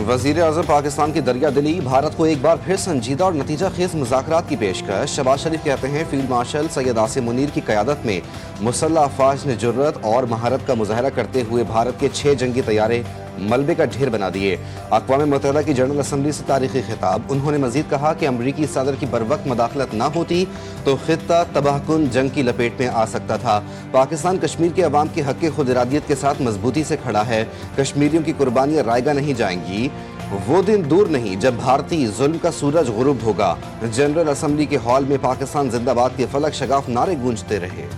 वज़ीर आज़म पाकिस्तान की दरिया दिली, भारत को एक बार फिर संजीदा और नतीजा खेज मुज़ाकरात की पेशकश। शहबाज शरीफ कहते हैं फील्ड मार्शल सैयद आसिम मुनीर की क़यादत में मुसल्लह अफ़वाज ने जुर्रत और महारत का मुज़ाहरा करते हुए भारत के 6 जंगी तैयारे मलबे का ढेर बना दिए। अक़वाम मुत्तहिदा की जनरल असम्बली से तारीख़ी खिताब। उन्होंने मज़ीद कहा कि अमरीकी सदर की बरवक्त मदाखलत न होती तो ख़ित्ता तबाहकुन जंग की लपेट में आ सकता था। पाकिस्तान कश्मीर के अवाम के हक़ खुद इरादियत के साथ मजबूती से खड़ा है। कश्मीरियों की कुर्बानियाँ रायगा नहीं जाएंगी। वो दिन दूर नहीं जब भारतीय जुल्म का सूरज गुरूब होगा। जनरल असम्बली के हॉल में पाकिस्तान जिंदाबाद के फलक शगाफ नारे गूंजते रहे।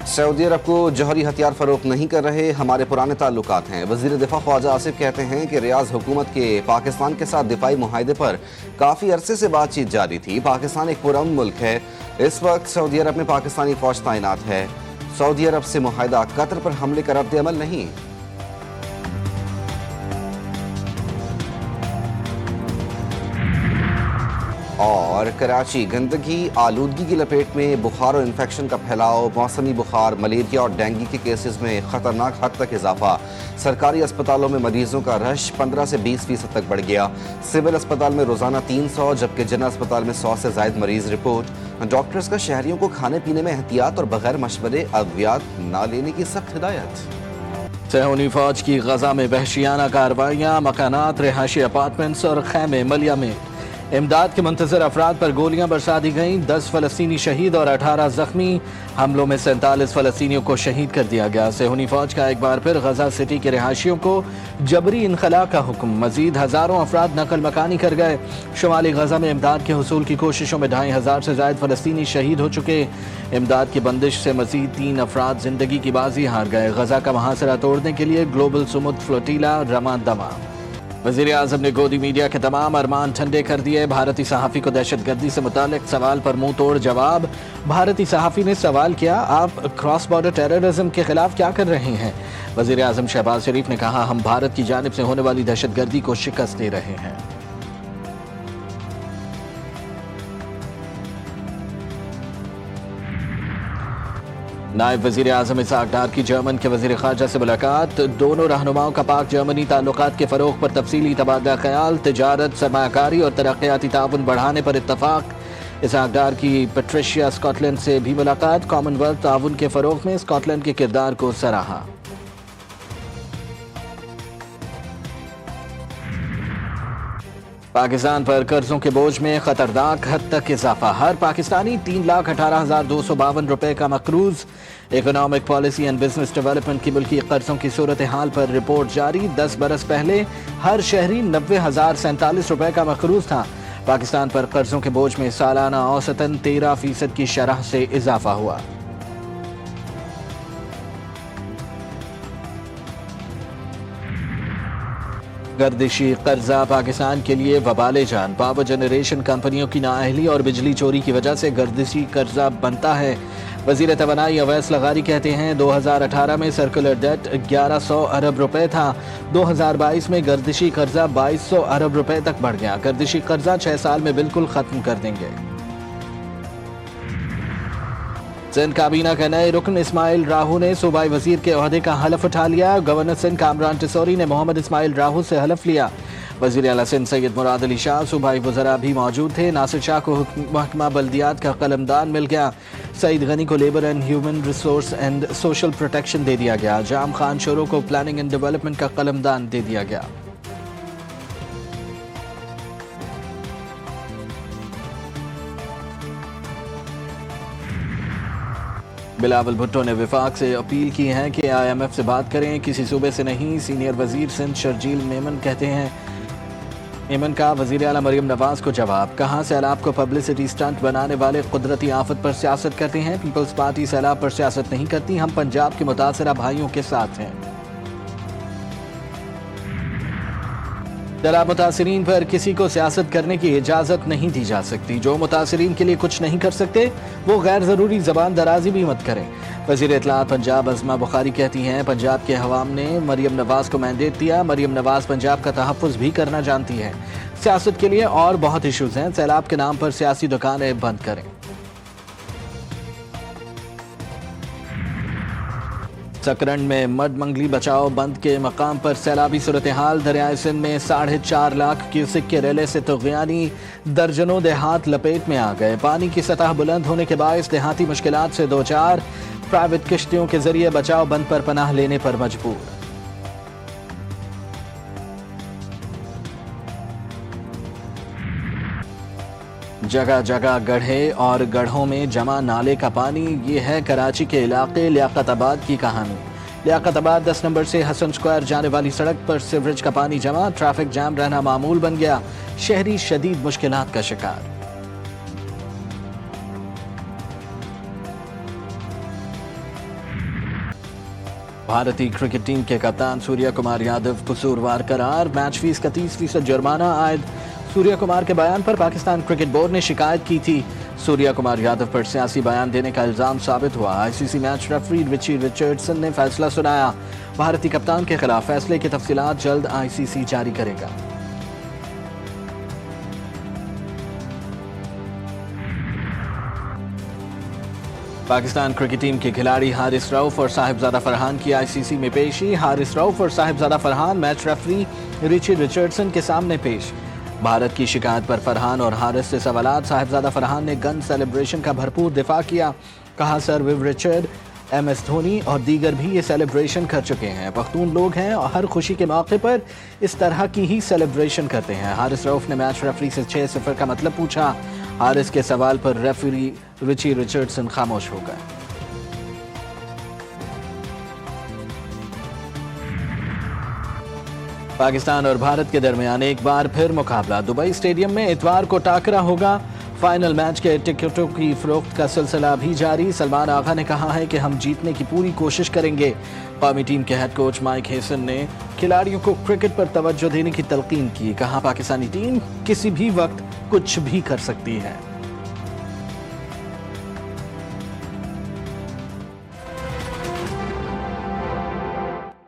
सऊदी अरब को जौहरी हथियार फरोख्त नहीं कर रहे, हमारे पुराने ताल्लुकात हैं। वज़ीर दिफा ख्वाजा आसिफ कहते हैं कि रियाज हुकूमत के पाकिस्तान के साथ दिफाई मुआहदे पर काफ़ी अरसे से बातचीत जारी थी। पाकिस्तान एक पुरअमन मुल्क है। इस वक्त सऊदी अरब में पाकिस्तानी फौज तैनात है। सऊदी अरब से मुआहदा कतर पर हमले का रद्द अमल नहीं। और कराची गंदगी आलूदगी की लपेट में बुखार और इन्फेक्शन का फैलाव, मौसमी बुखार, मलेरिया और डेंगू के केसेस में खतरनाक हद तक इजाफा। सरकारी अस्पतालों में मरीजों का रश 15 से 20% तक बढ़ गया। सिविल अस्पताल में रोजाना 300 जबकि जनरल अस्पताल में 100 से ज्यादा मरीज रिपोर्ट। डॉक्टर्स का शहरियों को खाने पीने में एहतियात और बगैर मशवरे अद्वियात न लेने की सख्त हिदायत। सहूनी फौज की गजा में वहशियाना कार्रवाइयाँ, मकानात, रिहायशी अपार्टमेंट्स और खैमे मलिया में। इमदाद के मुंतज़िर अफराद पर गोलियां बरसा दी गईं। 10 फ़लस्तीनी शहीद और 18 जख्मी। हमलों में 47 फ़लस्तीनियों को शहीद कर दिया गया। सेहूनी फौज का एक बार फिर गजा सिटी के रिहायशियों को जबरी इनखला का हुक्म। मजीद हज़ारों अफराद नकल मकानी कर गए। शुमाली गजा में इमदाद के हुसूल की कोशिशों में 2500 से ज़ायद फ़लस्तीनी शहीद हो चुके। इमदाद की बंदिश से मजीद 3 अफराद जिंदगी की बाजी हार गए। गजा का महासरा तोड़ने के लिए ग्लोबल सुमुद फ्लोटीला रमा दमा। वज़ीर आज़म ने गोदी मीडिया के तमाम अरमान ठंडे कर दिए। भारतीय सहाफ़ी को दहशतगर्दी से मुताल्लिक़ सवाल पर मुंह तोड़ जवाब। भारतीय सहाफ़ी ने सवाल किया, आप क्रॉस बॉर्डर टेररिज्म के खिलाफ क्या कर रहे हैं? वज़ीर आज़म शहबाज शरीफ ने कहा, हम भारत की जानिब से होने वाली दहशतगर्दी को शिकस्त दे रहे हैं। नायब वज़ीर आज़म इसहाक़ डार की जर्मन के वज़ीर ख़ारजा से मुलाकात। दोनों रहनुमाओं का पाक जर्मनी ताल्लुकात के फ़रोग़ पर तफसीली तबादला ख़याल। तिजारत, सरमायाकारी और तरक्याती ताउन बढ़ाने पर इत्तफ़ाक़। इसहाक़ डार की पैट्रिशिया स्कॉटलैंड से भी मुलाकात। कॉमनवेल्थ ताउन के फ़रोग़ में स्कॉटलैंड के किरदार को सराहा। पाकिस्तान पर कर्जों के बोझ में खतरनाक हद तक इजाफा। हर पाकिस्तानी 3,18,252 रुपए का मकरूज। Economic policy and business development की मुल्की कर्जों की सूरत हाल पर रिपोर्ट जारी। 10 बरस पहले हर शहरी 90,047 रुपए का मकरूज था। पाकिस्तान पर कर्जों के बोझ में सालाना औसतन 13% की शरह से इजाफा हुआ। गर्दिशी कर्जा पाकिस्तान के लिए वबाले जान। पावर जनरेशन कंपनियों की नाअहली और बिजली चोरी की वजह से गर्दिशी कर्जा बनता है। वज़ीर तवानाई अवैस लगारी कहते हैं 2018 में सर्कुलर डेट 1100 अरब रुपए था। 2022 में गर्दिशी कर्जा 2200 अरब रुपए तक बढ़ गया। गर्दिशी कर्जा 6 साल में बिल्कुल खत्म कर देंगे। सिंध काबीना के नए रुकन इस्माइल राहू ने सूबाई वजीर के ओहदे का हलफ उठा लिया। गवर्नर सिंध कामरान टिसोरी ने मोहम्मद इस्माइल राहू से हलफ लिया। वजीर आला सिंध सैयद मुराद अली शाह, सूबाई वज़रा भी मौजूद थे। नासिर शाह को महकमा बल्दियात का कलमदान मिल गया। सईद गनी को labour and human resource and social protection दे दिया गया। जाम खान शोरो को प्लानिंग एंड डेवलपमेंट का कलमदान दे दिया गया। बिलावल भुट्टो ने विफाक से अपील की है कि IMF से बात करें, किसी सूबे से नहीं। सीनियर वजीर सिंध शर्जील मेमन कहते हैं। मेमन का वजीर आला मरियम नवाज को जवाब। कहाँ सैलाब को पब्लिसिटी स्टंट बनाने वाले कुदरती आफत पर सियासत करते हैं। पीपल्स पार्टी सैलाब पर सियासत नहीं करती, हम पंजाब के मुतासरा भाइयों के साथ हैं। सैलाब मुतासरीन पर किसी को सियासत करने की इजाज़त नहीं दी जा सकती। जो मुतासरीन के लिए कुछ नहीं कर सकते वो गैर ज़रूरी ज़बान दराजी भी मत करें। वज़ीर इत्तलात पंजाब अज़मा बुखारी कहती हैं, पंजाब के हवाम ने मरियम नवाज को मैंडेट दिया। मरियम नवाज पंजाब का तहफ़्फ़ुज़ भी करना जानती है। सियासत के लिए और बहुत इशूज़ हैं। सैलाब के नाम पर सियासी दुकानें बंद करें। सकरंड में मड मंगली बचाओ बंद के मकाम पर सैलाबी सूरत-ए-हाल। दरियाए सिंध में 4.5 लाख क्यूसिक के रेले से तुग़यानी दर्जनों देहात लपेट में आ गए। पानी की सतह बुलंद होने के बायस देहाती मुश्किलात से दो चार। प्राइवेट किश्तियों के जरिए बचाओ बंद पर पनाह लेने पर मजबूर। जगह जगह गड्ढे और गड्ढों में जमा नाले का पानी, ये है कराची के इलाके लियाकताबाद की कहानी। लियाकताबाद 10 नंबर से हसन स्क्वायर जाने वाली सड़क पर सीवरेज का पानी जमा, ट्रैफिक जाम रहना मामूल बन गया। शहरी शदीद मुश्किलात का शिकार। भारतीय क्रिकेट टीम के कप्तान सूर्य कुमार यादव कसूरवार करार। मैच फीस का 30% जुर्माना आयद। सूर्य कुमार के बयान पर पाकिस्तान क्रिकेट बोर्ड ने शिकायत की थी। सूर्य कुमार यादव पर सियासी बयान देने का इल्जाम साबित हुआ। ICC match referee Richie Richardson ने फैसला सुनाया। भारतीय कप्तान के खिलाफ फैसले की तफसीलात जल्द आईसीसी जारी करेगा। पाकिस्तान क्रिकेट टीम के खिलाड़ी हारिस रऊफ और साहिबजादा फरहान की आईसीसी में पेशी। हारिस रऊफ और Sahibzada Farhan match referee Richie Richardson के सामने पेश। भारत की शिकायत पर फरहान और हारिस से सवालात। साहिबजादा फरहान ने गन सेलिब्रेशन का भरपूर दिफा किया। कहा, सर विव रिचर्ड, एमएस धोनी और दीगर भी ये सेलिब्रेशन कर चुके हैं। पख्तून लोग हैं और हर खुशी के मौके पर इस तरह की ही सेलिब्रेशन करते हैं। हारिस रऊफ ने मैच रेफरी से 6-0 का मतलब पूछा। हारिस के सवाल पर रेफरी रिची रिचर्डसन खामोश हो गए। पाकिस्तान और भारत के दरमियान एक बार फिर मुकाबला। दुबई स्टेडियम में इतवार को टाकरा होगा। फाइनल मैच के टिकटों की फरोख्त का सिलसिला भी जारी। सलमान आगा ने कहा है कि हम जीतने की पूरी कोशिश करेंगे। कौमी टीम के हेड कोच माइक हेसन ने खिलाड़ियों को क्रिकेट पर तवज्जो देने की तलकीन की। कहा, पाकिस्तानी टीम किसी भी वक्त कुछ भी कर सकती है।